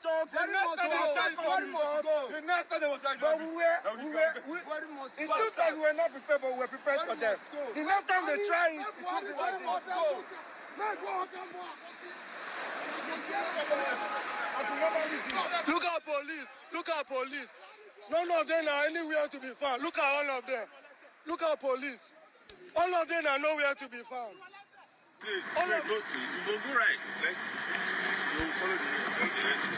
talks. The next time they was like, but it looks like we were not prepared, but we were prepared for them. The next time they try it, look at police. Look at police. None of them are anywhere to be found. Look at all of them. Look at police. All of them are nowhere to be found. All of them. You go right. Let's follow the direction.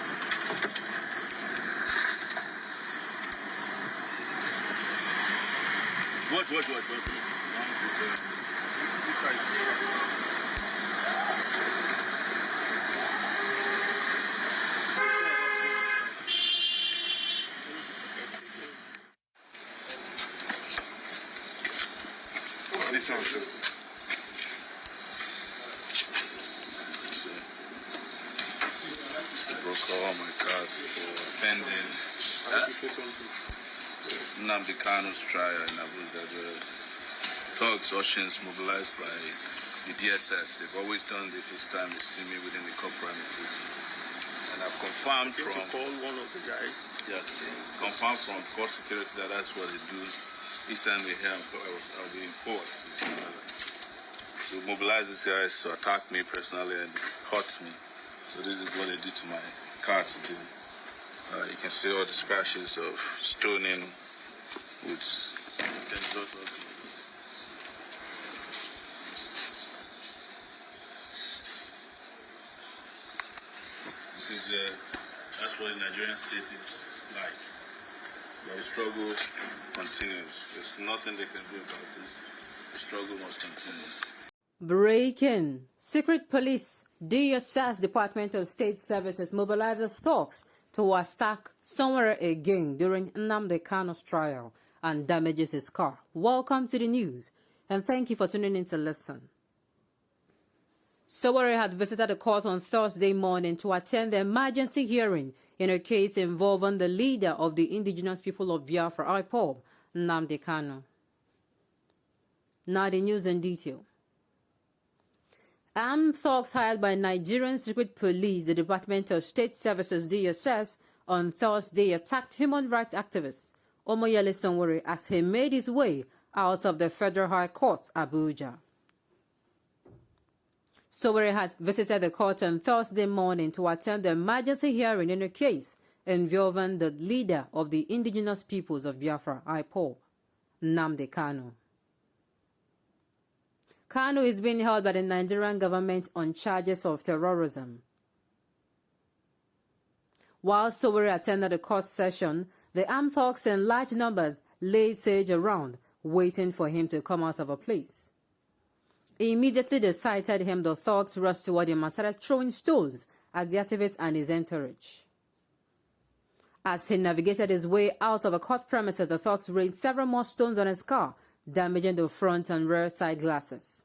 What? This one too. Broke all my cars for offending. Nnamdi Kanu's trial in Abuja. Thugs, Oceans, mobilized by the DSS. They've always done the first time they see me within the court premises. And I've confirmed from... call one of the guys? Yeah, confirmed from court security that that's what they do. Each time they hear I'll be in court. To mobilize these guys to attack me personally and hurt me. So this is what they did to my car today. You can see all the scratches of stoning with this is that's what the Nigerian state is like. The struggle continues. There's nothing they can do about this. The struggle must continue. Breaking. Secret Police DSS Department of State Services mobilizes thugs to attack Sowore again during Nnamdi Kanu's trial and damages his car. Welcome to the news, and thank you for tuning in to listen. Sowore had visited the court on Thursday morning to attend the emergency hearing in a case involving the leader of the indigenous people of Biafra, IPOB, Nnamdi Kanu. Now the news in detail. Armed thugs hired by Nigerian Secret Police, the Department of State Services DSS, on Thursday attacked human rights activist Omoyele Sowore as he made his way out of the Federal High Court, Abuja. Sowore had visited the court on Thursday morning to attend the emergency hearing in a case involving the leader of the indigenous peoples of Biafra, IPOB, Nnamdi Kanu. Kanu is being held by the Nigerian government on charges of terrorism. While Sowore attended the court session, the armed thugs in large numbers laid siege around, waiting for him to come out of a place. Immediately they sighted him, the thugs rushed toward him and started throwing stones at the activist and his entourage. As he navigated his way out of the court premises, the thugs rained several more stones on his car, damaging the front and rear side glasses.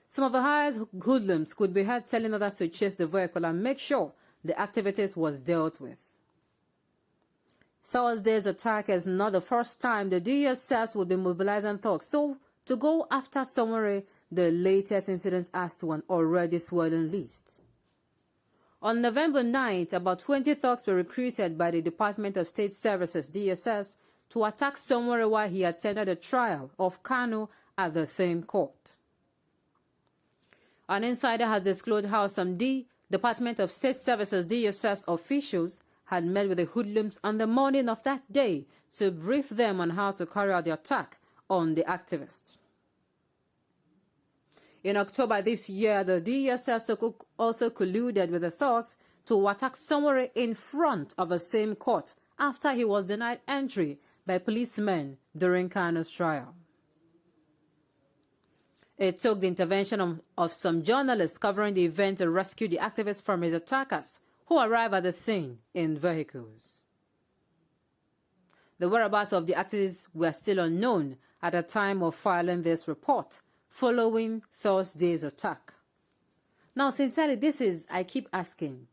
Some of the hired hoodlums could be heard telling others to chase the vehicle and make sure the activities was dealt with. Thursday's attack is not the first time the DSS will be mobilizing thugs, so to go after Sowore, the latest incident adds to an already swollen list. On November 9th, about 20 thugs were recruited by the Department of State Services DSS to attack Sowore while he attended a trial of Kanu at the same court. An insider has disclosed how some Department of State Services DSS officials had met with the hoodlums on the morning of that day to brief them on how to carry out the attack on the activist. In October this year, the DSS also colluded with the thugs to attack Sowore in front of the same court after he was denied entry by policemen during Kanu's trial. It took the intervention of some journalists covering the event to rescue the activist from his attackers, who arrived at the scene in vehicles. The whereabouts of the activists were still unknown at the time of filing this report, following Thursday's attack. Now, sincerely, I keep asking,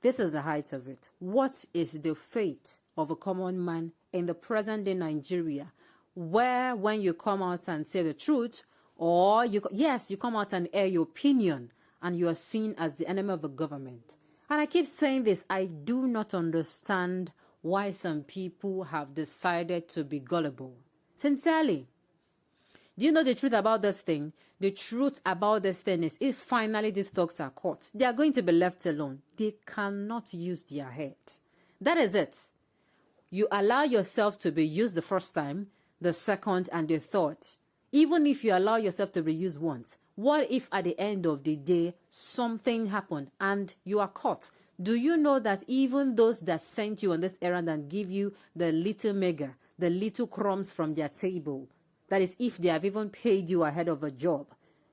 this is the height of it. What is the fate of a common man in the present-day Nigeria, where when you come out and say the truth, or you come out and air your opinion and you are seen as the enemy of the government. And I keep saying this, I do not understand why some people have decided to be gullible. Sincerely. Do you know the truth about this thing? The truth about this thing is, if finally these thugs are caught, they are going to be left alone. They cannot use their head. That is it. You allow yourself to be used the first time, the second, and the third. Even if you allow yourself to be used once, what if at the end of the day, something happened and you are caught? Do you know that even those that sent you on this errand and give you the little mega, the little crumbs from their table, that is, if they have even paid you ahead of a job,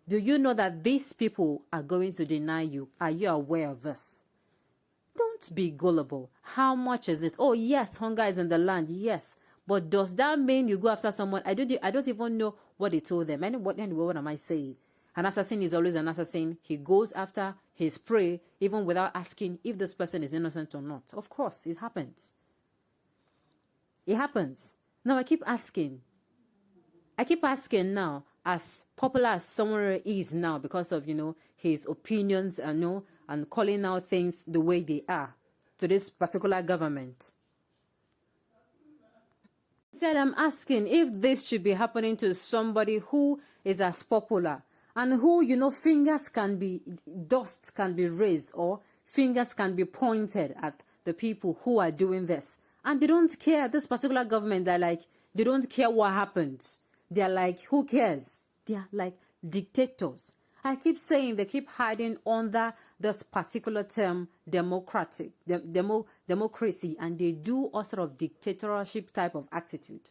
do you know that these people are going to deny you? Are you aware of this? Don't be gullible. How much is it? Oh, yes, hunger is in the land. Yes. But does that mean you go after someone? I don't even know what they told them. Anyway, what am I saying? An assassin is always an assassin. He goes after his prey, even without asking if this person is innocent or not. Of course, it happens. It happens. Now, I keep asking now, as popular as Sowore is now because of, his opinions and calling out things the way they are to this particular government. Instead, I'm asking if this should be happening to somebody who is as popular and who, dust can be raised or fingers can be pointed at the people who are doing this. And they don't care. This particular government, they don't care what happens. They're like, who cares? They're like dictators. I keep saying they keep hiding under this particular term, democracy, and they do all sort of dictatorship type of attitude.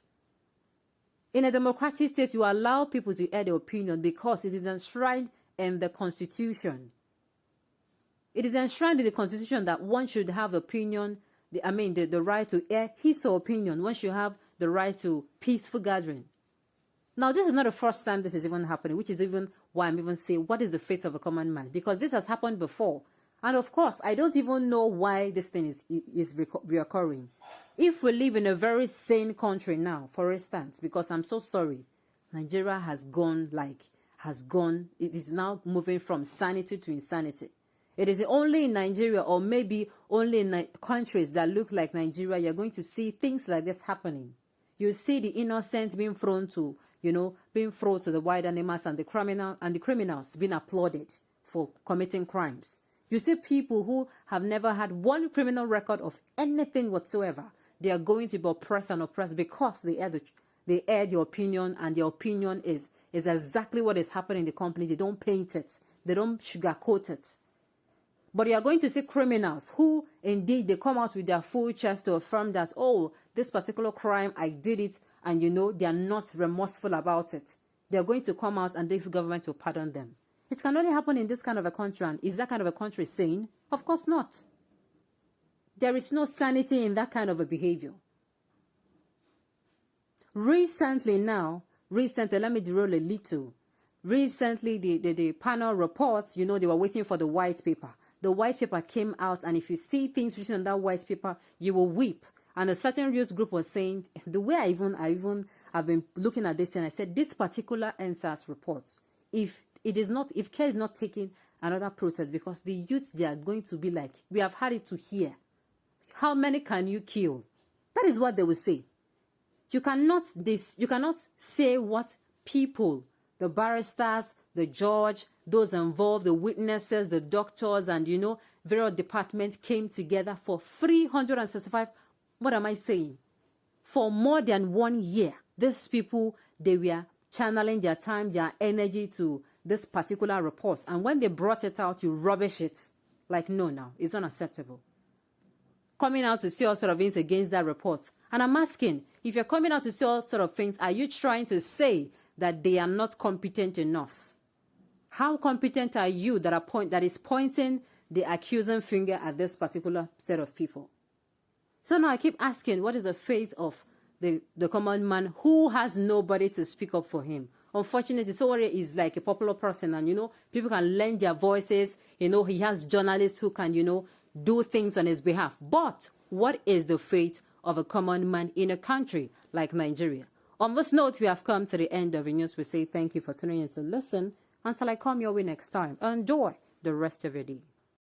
In a democratic state, you allow people to air their opinion because it is enshrined in the Constitution. It is enshrined in the Constitution that one should have opinion, the right to air his or her opinion. One should have the right to peaceful gathering. Now, this is not the first time this is even happening, which is even why I'm even saying, what is the fate of a common man? Because this has happened before. And of course, I don't even know why this thing is reoccurring. If we live in a very sane country now, for instance, because I'm so sorry, Nigeria it is now moving from sanity to insanity. It is only in Nigeria, or maybe only in countries that look like Nigeria, you're going to see things like this happening. You see the innocent being thrown to the wild animals and the criminals being applauded for committing crimes. You see people who have never had one criminal record of anything whatsoever. They are going to be oppressed because they air their opinion, and their opinion is exactly what is happening in the company. They don't paint it. They don't sugarcoat it. But you are going to see criminals who, indeed, they come out with their full chest to affirm that, oh, this particular crime, I did it, and they are not remorseful about it. They are going to come out and this government will pardon them. It can only happen in this kind of a country, and is that kind of a country sane? Of course not. There is no sanity in that kind of a behavior. Recently, let me derail a little. Recently, the panel reports, they were waiting for the white paper. The white paper came out, and if you see things written on that white paper, you will weep. And a certain youth group was saying, the way I've been looking at this, and I said, this particular NSAS reports, if care is not taking another protest, because the youths, they are going to be like, we have had it to hear. How many can you kill? That is what they will say. You cannot say what people, the barristers, the judge, those involved, the witnesses, the doctors, and various departments came together for 365. What am I saying? For more than 1 year, these people, they were channeling their time, their energy to this particular report. And when they brought it out, you rubbish it. Like, no, it's unacceptable. Coming out to see all sort of things against that report. And I'm asking, if you're coming out to see all sort of things, are you trying to say that they are not competent enough? How competent are you that is pointing the accusing finger at this particular set of people? So now I keep asking, what is the fate of the common man who has nobody to speak up for him? Unfortunately, Sowore is like a popular person, and people can lend their voices. He has journalists who can do things on his behalf. But what is the fate of a common man in a country like Nigeria? On this note, we have come to the end of the news. We say thank you for tuning in to listen. Until I come your way next time, enjoy the rest of your day.